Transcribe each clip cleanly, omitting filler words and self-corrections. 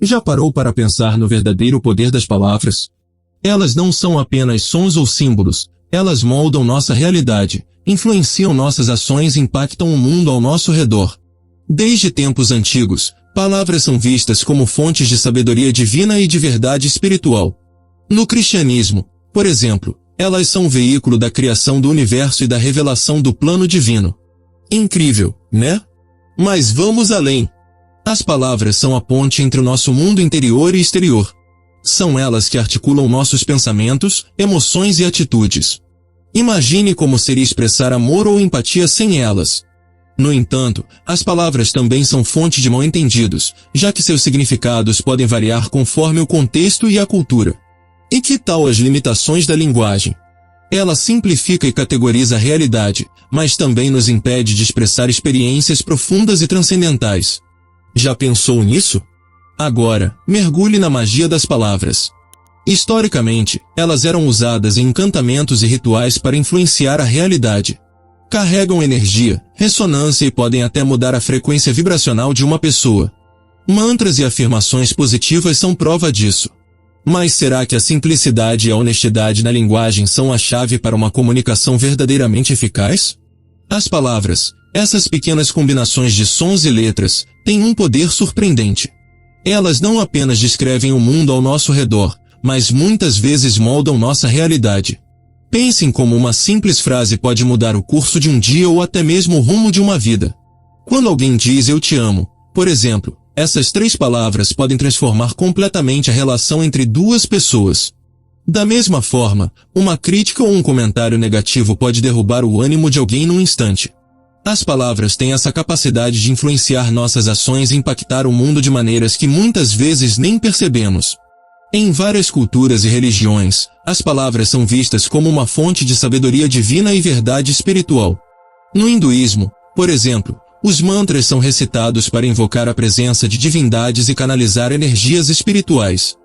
Já parou para pensar no verdadeiro poder das palavras? Elas não são apenas sons ou símbolos, elas moldam nossa realidade, influenciam nossas ações e impactam o mundo ao nosso redor. Desde tempos antigos, palavras são vistas como fontes de sabedoria divina e de verdade espiritual. No cristianismo, por exemplo, elas são o veículo da criação do universo e da revelação do plano divino. Incrível, né? Mas vamos além. As palavras são a ponte entre o nosso mundo interior e exterior. São elas que articulam nossos pensamentos, emoções e atitudes. Imagine como seria expressar amor ou empatia sem elas. No entanto, as palavras também são fonte de mal-entendidos, já que seus significados podem variar conforme o contexto e a cultura. E que tal as limitações da linguagem? Ela simplifica e categoriza a realidade, mas também nos impede de expressar experiências profundas e transcendentais. Já pensou nisso? Agora, mergulhe na magia das palavras. Historicamente, elas eram usadas em encantamentos e rituais para influenciar a realidade. Carregam energia, ressonância e podem até mudar a frequência vibracional de uma pessoa. Mantras e afirmações positivas são prova disso. Mas será que a simplicidade e a honestidade na linguagem são a chave para uma comunicação verdadeiramente eficaz? As palavras, essas pequenas combinações de sons e letras, têm um poder surpreendente. Elas não apenas descrevem o mundo ao nosso redor, mas muitas vezes moldam nossa realidade. Pensem como uma simples frase pode mudar o curso de um dia ou até mesmo o rumo de uma vida. Quando alguém diz "eu te amo", por exemplo, essas 3 palavras podem transformar completamente a relação entre duas pessoas. Da mesma forma, uma crítica ou um comentário negativo pode derrubar o ânimo de alguém num instante. As palavras têm essa capacidade de influenciar nossas ações e impactar o mundo de maneiras que muitas vezes nem percebemos. Em várias culturas e religiões, as palavras são vistas como uma fonte de sabedoria divina e verdade espiritual. No hinduísmo, por exemplo, os mantras são recitados para invocar a presença de divindades e canalizar energias espirituais.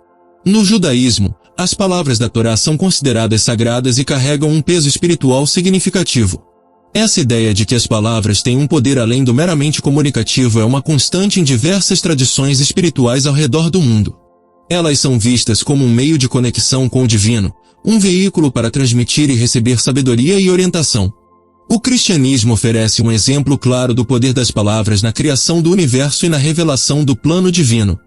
No judaísmo, as palavras da Torá são consideradas sagradas e carregam um peso espiritual significativo. Essa ideia de que as palavras têm um poder além do meramente comunicativo é uma constante em diversas tradições espirituais ao redor do mundo. Elas são vistas como um meio de conexão com o divino, um veículo para transmitir e receber sabedoria e orientação. O cristianismo oferece um exemplo claro do poder das palavras na criação do universo e na revelação do plano divino.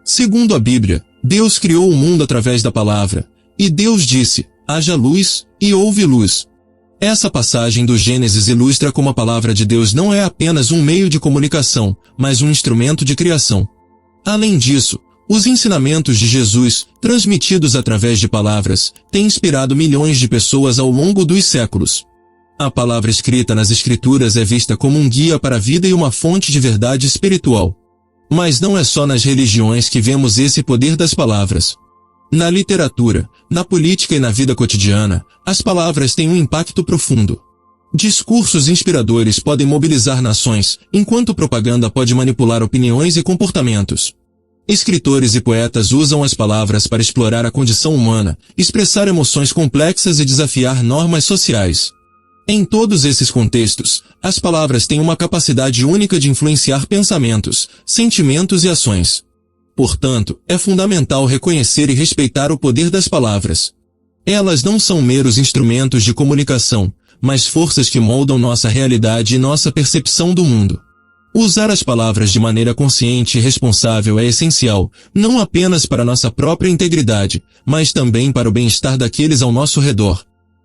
Segundo a Bíblia, Deus criou o mundo através da palavra, e Deus disse: "Haja luz", e houve luz. Essa passagem do Gênesis ilustra como a palavra de Deus não é apenas um meio de comunicação, mas um instrumento de criação. Além disso, os ensinamentos de Jesus, transmitidos através de palavras, têm inspirado milhões de pessoas ao longo dos séculos. A palavra escrita nas Escrituras é vista como um guia para a vida e uma fonte de verdade espiritual. Mas não é só nas religiões que vemos esse poder das palavras. Na literatura, na política e na vida cotidiana, as palavras têm um impacto profundo. Discursos inspiradores podem mobilizar nações, enquanto propaganda pode manipular opiniões e comportamentos. Escritores e poetas usam as palavras para explorar a condição humana, expressar emoções complexas e desafiar normas sociais. Em todos esses contextos, as palavras têm uma capacidade única de influenciar pensamentos, sentimentos e ações. Portanto, é fundamental reconhecer e respeitar o poder das palavras. Elas não são meros instrumentos de comunicação, mas forças que moldam nossa realidade e nossa percepção do mundo. Usar as palavras de maneira consciente e responsável é essencial, não apenas para nossa própria integridade, mas também para o bem-estar daqueles ao nosso redor.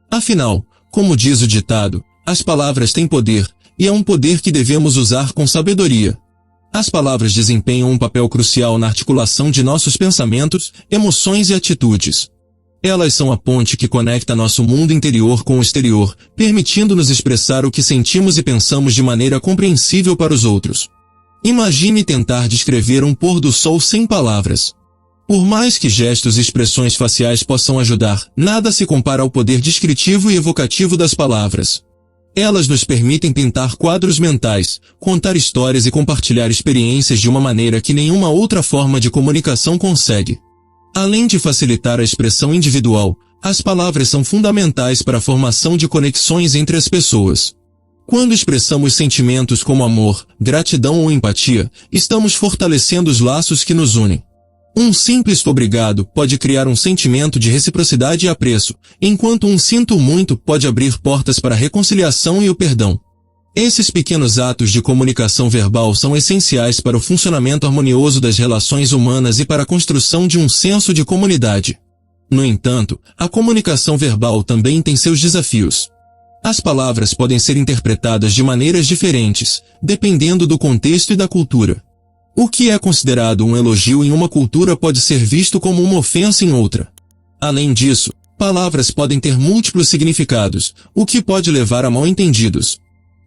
Afinal, como diz o ditado, as palavras têm poder, e é um poder que devemos usar com sabedoria. As palavras desempenham um papel crucial na articulação de nossos pensamentos, emoções e atitudes. Elas são a ponte que conecta nosso mundo interior com o exterior, permitindo-nos expressar o que sentimos e pensamos de maneira compreensível para os outros. Imagine tentar descrever um pôr do sol sem palavras. Por mais que gestos e expressões faciais possam ajudar, nada se compara ao poder descritivo e evocativo das palavras. Elas nos permitem pintar quadros mentais, contar histórias e compartilhar experiências de uma maneira que nenhuma outra forma de comunicação consegue. Além de facilitar a expressão individual, as palavras são fundamentais para a formação de conexões entre as pessoas. Quando expressamos sentimentos como amor, gratidão ou empatia, estamos fortalecendo os laços que nos unem. Um simples obrigado pode criar um sentimento de reciprocidade e apreço, enquanto um sinto muito pode abrir portas para a reconciliação e o perdão. Esses pequenos atos de comunicação verbal são essenciais para o funcionamento harmonioso das relações humanas e para a construção de um senso de comunidade. No entanto, a comunicação verbal também tem seus desafios. As palavras podem ser interpretadas de maneiras diferentes, dependendo do contexto e da cultura. O que é considerado um elogio em uma cultura pode ser visto como uma ofensa em outra. Além disso, palavras podem ter múltiplos significados, o que pode levar a mal-entendidos.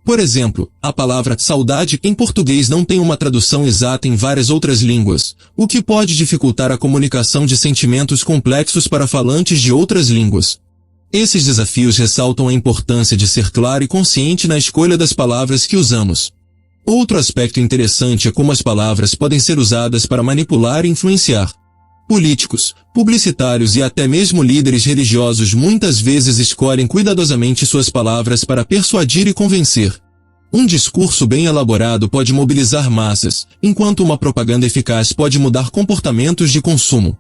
Por exemplo, a palavra saudade em português não tem uma tradução exata em várias outras línguas, o que pode dificultar a comunicação de sentimentos complexos para falantes de outras línguas. Esses desafios ressaltam a importância de ser claro e consciente na escolha das palavras que usamos. Outro aspecto interessante é como as palavras podem ser usadas para manipular e influenciar. Políticos, publicitários e até mesmo líderes religiosos muitas vezes escolhem cuidadosamente suas palavras para persuadir e convencer. Um discurso bem elaborado pode mobilizar massas, enquanto uma propaganda eficaz pode mudar comportamentos de consumo.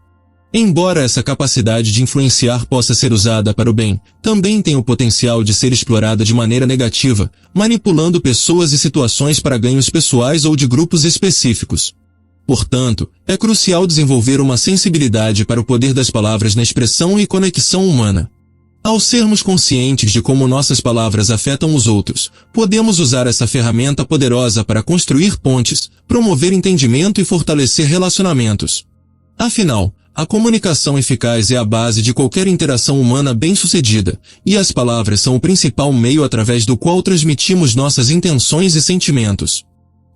Embora essa capacidade de influenciar possa ser usada para o bem, também tem o potencial de ser explorada de maneira negativa, manipulando pessoas e situações para ganhos pessoais ou de grupos específicos. Portanto, é crucial desenvolver uma sensibilidade para o poder das palavras na expressão e conexão humana. Ao sermos conscientes de como nossas palavras afetam os outros, podemos usar essa ferramenta poderosa para construir pontes, promover entendimento e fortalecer relacionamentos. Afinal, a comunicação eficaz é a base de qualquer interação humana bem-sucedida, e as palavras são o principal meio através do qual transmitimos nossas intenções e sentimentos.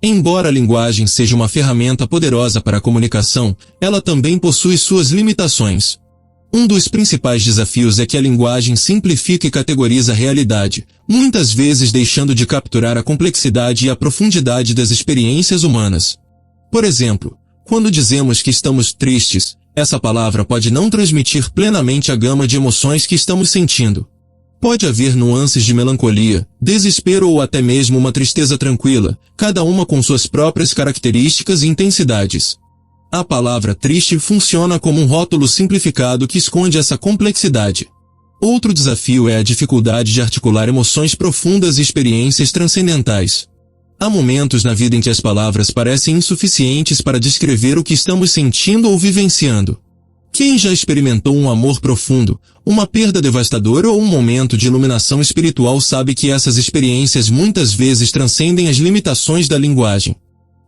Embora a linguagem seja uma ferramenta poderosa para a comunicação, ela também possui suas limitações. Um dos principais desafios é que a linguagem simplifica e categoriza a realidade, muitas vezes deixando de capturar a complexidade e a profundidade das experiências humanas. Por exemplo, quando dizemos que estamos tristes, essa palavra pode não transmitir plenamente a gama de emoções que estamos sentindo. Pode haver nuances de melancolia, desespero ou até mesmo uma tristeza tranquila, cada uma com suas próprias características e intensidades. A palavra triste funciona como um rótulo simplificado que esconde essa complexidade. Outro desafio é a dificuldade de articular emoções profundas e experiências transcendentais. Há momentos na vida em que as palavras parecem insuficientes para descrever o que estamos sentindo ou vivenciando. Quem já experimentou um amor profundo, uma perda devastadora ou um momento de iluminação espiritual sabe que essas experiências muitas vezes transcendem as limitações da linguagem.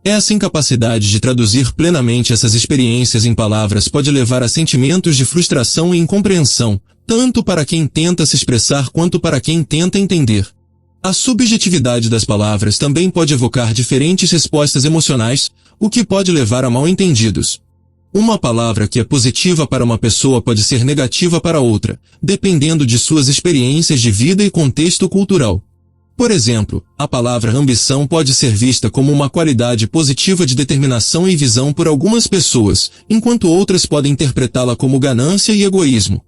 Essa incapacidade de traduzir plenamente essas experiências em palavras pode levar a sentimentos de frustração e incompreensão, tanto para quem tenta se expressar quanto para quem tenta entender. A subjetividade das palavras também pode evocar diferentes respostas emocionais, o que pode levar a mal-entendidos. Uma palavra que é positiva para uma pessoa pode ser negativa para outra, dependendo de suas experiências de vida e contexto cultural. Por exemplo, a palavra ambição pode ser vista como uma qualidade positiva de determinação e visão por algumas pessoas, enquanto outras podem interpretá-la como ganância e egoísmo.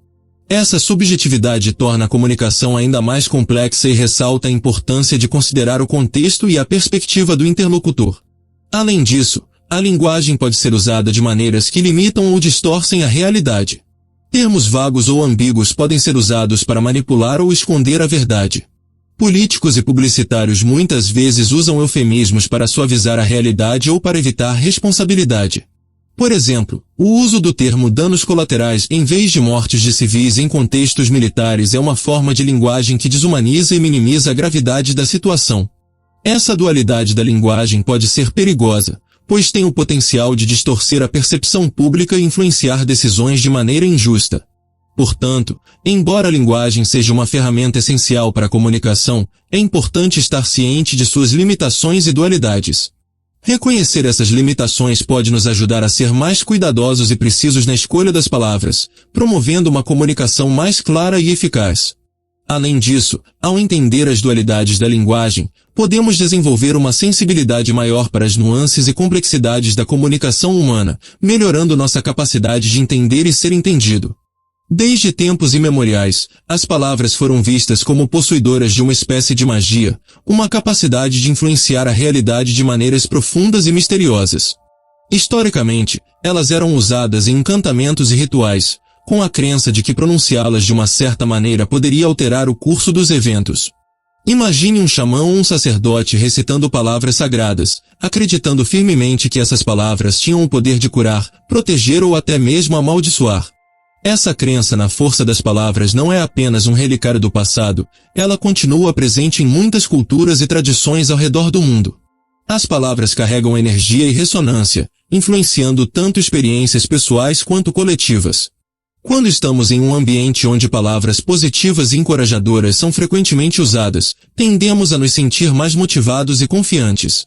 Essa subjetividade torna a comunicação ainda mais complexa e ressalta a importância de considerar o contexto e a perspectiva do interlocutor. Além disso, a linguagem pode ser usada de maneiras que limitam ou distorcem a realidade. Termos vagos ou ambíguos podem ser usados para manipular ou esconder a verdade. Políticos e publicitários muitas vezes usam eufemismos para suavizar a realidade ou para evitar responsabilidade. Por exemplo, o uso do termo danos colaterais em vez de mortes de civis em contextos militares é uma forma de linguagem que desumaniza e minimiza a gravidade da situação. Essa dualidade da linguagem pode ser perigosa, pois tem o potencial de distorcer a percepção pública e influenciar decisões de maneira injusta. Portanto, embora a linguagem seja uma ferramenta essencial para a comunicação, é importante estar ciente de suas limitações e dualidades. Reconhecer essas limitações pode nos ajudar a ser mais cuidadosos e precisos na escolha das palavras, promovendo uma comunicação mais clara e eficaz. Além disso, ao entender as dualidades da linguagem, podemos desenvolver uma sensibilidade maior para as nuances e complexidades da comunicação humana, melhorando nossa capacidade de entender e ser entendido. Desde tempos imemoriais, as palavras foram vistas como possuidoras de uma espécie de magia, uma capacidade de influenciar a realidade de maneiras profundas e misteriosas. Historicamente, elas eram usadas em encantamentos e rituais, com a crença de que pronunciá-las de uma certa maneira poderia alterar o curso dos eventos. Imagine um xamã ou um sacerdote recitando palavras sagradas, acreditando firmemente que essas palavras tinham o poder de curar, proteger ou até mesmo amaldiçoar. Essa crença na força das palavras não é apenas um relicário do passado, ela continua presente em muitas culturas e tradições ao redor do mundo. As palavras carregam energia e ressonância, influenciando tanto experiências pessoais quanto coletivas. Quando estamos em um ambiente onde palavras positivas e encorajadoras são frequentemente usadas, tendemos a nos sentir mais motivados e confiantes.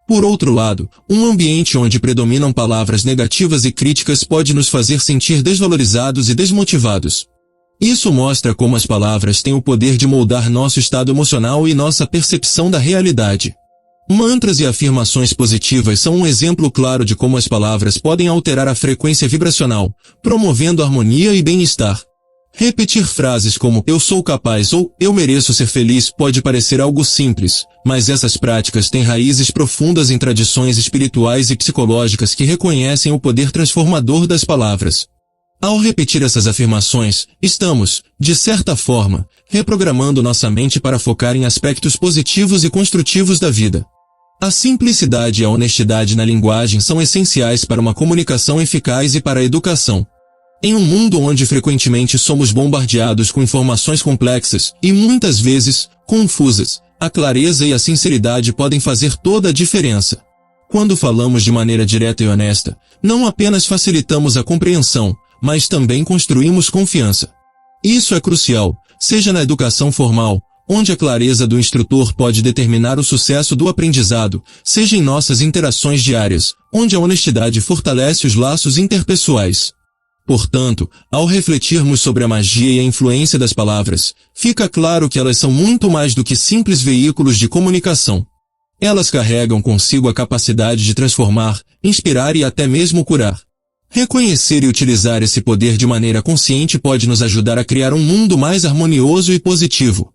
Por outro lado, um ambiente onde predominam palavras negativas e críticas pode nos fazer sentir desvalorizados e desmotivados. Isso mostra como as palavras têm o poder de moldar nosso estado emocional e nossa percepção da realidade. Mantras e afirmações positivas são um exemplo claro de como as palavras podem alterar a frequência vibracional, promovendo harmonia e bem-estar. Repetir frases como "eu sou capaz" ou "eu mereço ser feliz" pode parecer algo simples, mas essas práticas têm raízes profundas em tradições espirituais e psicológicas que reconhecem o poder transformador das palavras. Ao repetir essas afirmações, estamos, de certa forma, reprogramando nossa mente para focar em aspectos positivos e construtivos da vida. A simplicidade e a honestidade na linguagem são essenciais para uma comunicação eficaz e para a educação. Em um mundo onde frequentemente somos bombardeados com informações complexas e muitas vezes confusas, a clareza e a sinceridade podem fazer toda a diferença. Quando falamos de maneira direta e honesta, não apenas facilitamos a compreensão, mas também construímos confiança. Isso é crucial, seja na educação formal, onde a clareza do instrutor pode determinar o sucesso do aprendizado, seja em nossas interações diárias, onde a honestidade fortalece os laços interpessoais. Portanto, ao refletirmos sobre a magia e a influência das palavras, fica claro que elas são muito mais do que simples veículos de comunicação. Elas carregam consigo a capacidade de transformar, inspirar e até mesmo curar. Reconhecer e utilizar esse poder de maneira consciente pode nos ajudar a criar um mundo mais harmonioso e positivo.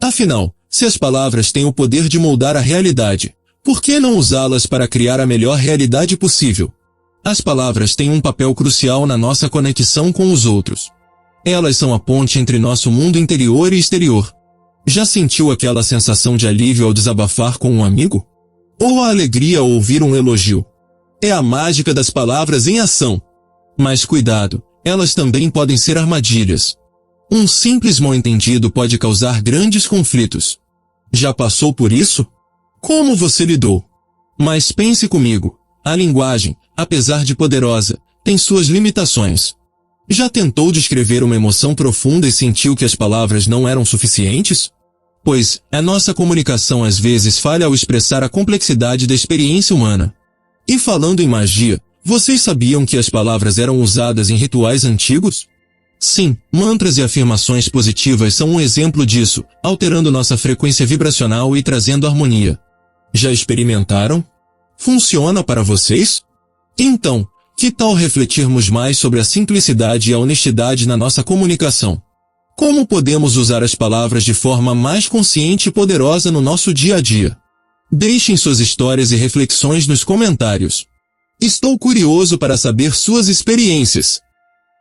Afinal, se as palavras têm o poder de moldar a realidade, por que não usá-las para criar a melhor realidade possível? As palavras têm um papel crucial na nossa conexão com os outros. Elas são a ponte entre nosso mundo interior e exterior. Já sentiu aquela sensação de alívio ao desabafar com um amigo? Ou a alegria ao ouvir um elogio? É a mágica das palavras em ação. Mas cuidado, elas também podem ser armadilhas. Um simples mal-entendido pode causar grandes conflitos. Já passou por isso? Como você lidou? Mas pense comigo, a linguagem, apesar de poderosa, tem suas limitações. Já tentou descrever uma emoção profunda e sentiu que as palavras não eram suficientes? Pois, a nossa comunicação às vezes falha ao expressar a complexidade da experiência humana. E falando em magia, vocês sabiam que as palavras eram usadas em rituais antigos? Sim, mantras e afirmações positivas são um exemplo disso, alterando nossa frequência vibracional e trazendo harmonia. Já experimentaram? Funciona para vocês? Então, que tal refletirmos mais sobre a simplicidade e a honestidade na nossa comunicação? Como podemos usar as palavras de forma mais consciente e poderosa no nosso dia a dia? Deixem suas histórias e reflexões nos comentários. Estou curioso para saber suas experiências.